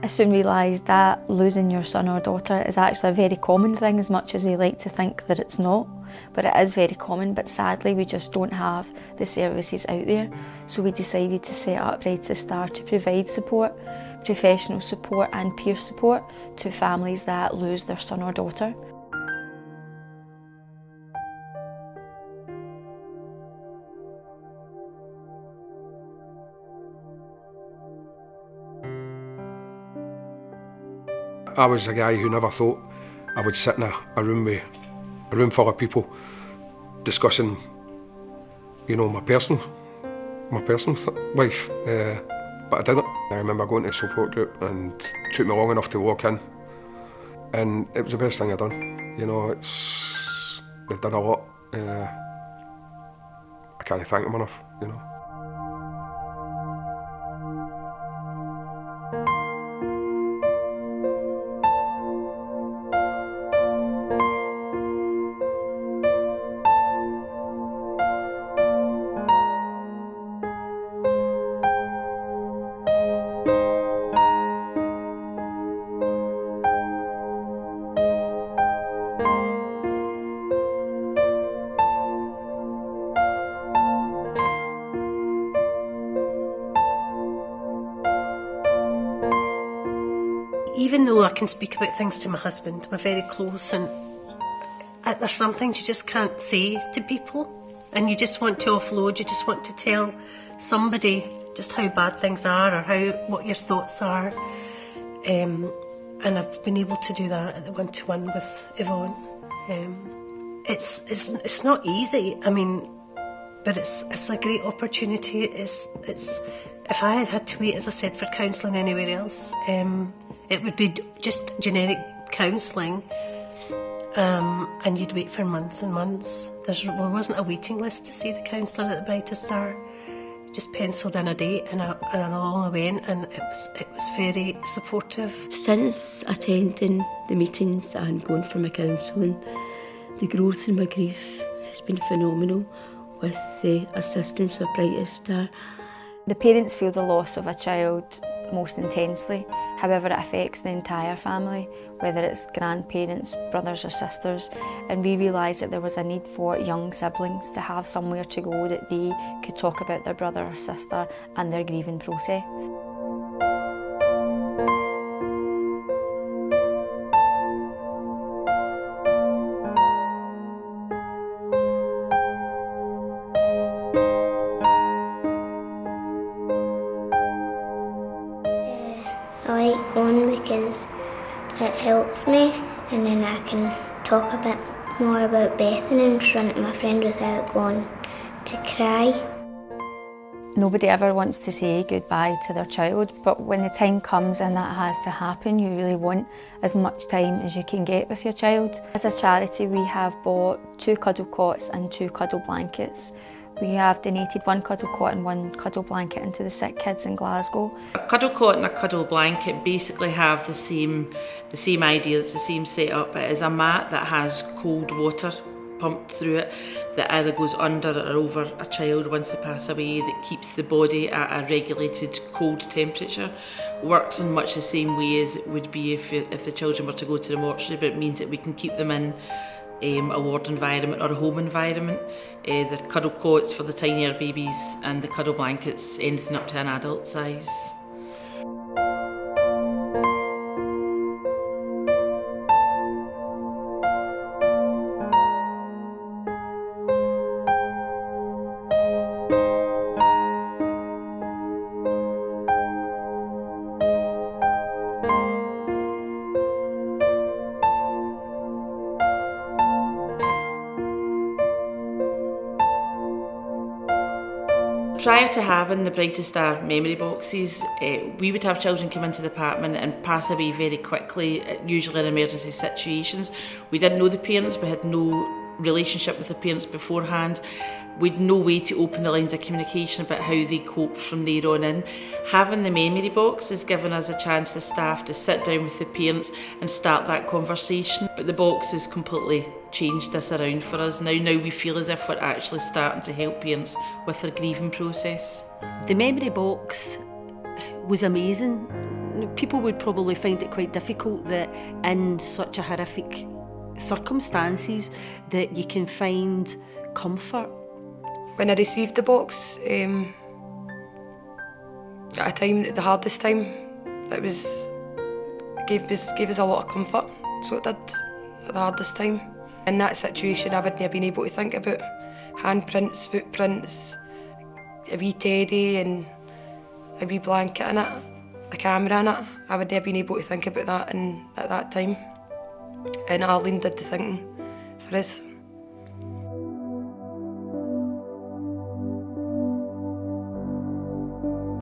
I soon realised that losing your son or daughter is actually a very common thing, as much as we like to think that it's not. But it is very common, but sadly we just don't have the services out there. So we decided to set up Brightest to provide support, professional support and peer support to families that lose their son or daughter. I was a guy who never thought I would sit in a room full of people discussing, you know, my personal life. But I didn't. I remember going to a support group, and it took me long enough to walk in, and it was the best thing I'd done. You know, they've done a lot. I can't thank them enough. You know. Even though I can speak about things to my husband, we're very close, and there's some things you just can't say to people, and you just want to offload, you just want to tell somebody just how bad things are or what your thoughts are. And I've been able to do that at the one-to-one with Yvonne. It's not easy, I mean, but it's a great opportunity. It's if I had to wait, as I said, for counselling anywhere else, it would be just generic counselling, and you'd wait for months and months. There wasn't a waiting list to see the counsellor at the Brightest. Just penciled in a date, and along I went, and it was very supportive. Since attending the meetings and going for my counselling, the growth in my grief has been phenomenal with the assistance of Brightest. The parents feel the loss of a child most intensely. However, it affects the entire family, whether it's grandparents, brothers or sisters, and we realised that there was a need for young siblings to have somewhere to go that they could talk about their brother or sister and their grieving process. I like going because it helps me, and then I can talk a bit more about Bethany in front of my friend without going to cry. Nobody ever wants to say goodbye to their child, but when the time comes and that has to happen, you really want as much time as you can get with your child. As a charity, we have bought 2 cuddle cots and 2 cuddle blankets. We have donated 1 cuddle cot and 1 cuddle blanket into the sick kids in Glasgow. A cuddle cot and a cuddle blanket basically have the same idea. It's the same setup. It is a mat that has cold water pumped through it that either goes under or over a child once they pass away, that keeps the body at a regulated cold temperature. Works in much the same way as it would be if the children were to go to the mortuary, but it means that we can keep them in a ward environment or a home environment. The cuddle cots for the tinier babies and the cuddle blankets anything up to an adult size. Prior to having the Brightest Star memory boxes, we would have children come into the department and pass away very quickly, usually in emergency situations. We didn't know the parents, we had no relationship with the parents beforehand. We'd no way to open the lines of communication about how they cope from there on in. Having the memory box has given us a chance as staff to sit down with the parents and start that conversation. But the box has completely changed this around for us. Now we feel as if we're actually starting to help parents with their grieving process. The memory box was amazing. People would probably find it quite difficult that in such a horrific circumstances that you can find comfort. When I received the box, at a time, the hardest time, it gave us a lot of comfort, so it did at the hardest time. In that situation, I wouldn't have been able to think about handprints, footprints, a wee teddy and a wee blanket in it, a camera in it. I wouldn't have been able to think about that at that time. And Arlene did the thinking for us.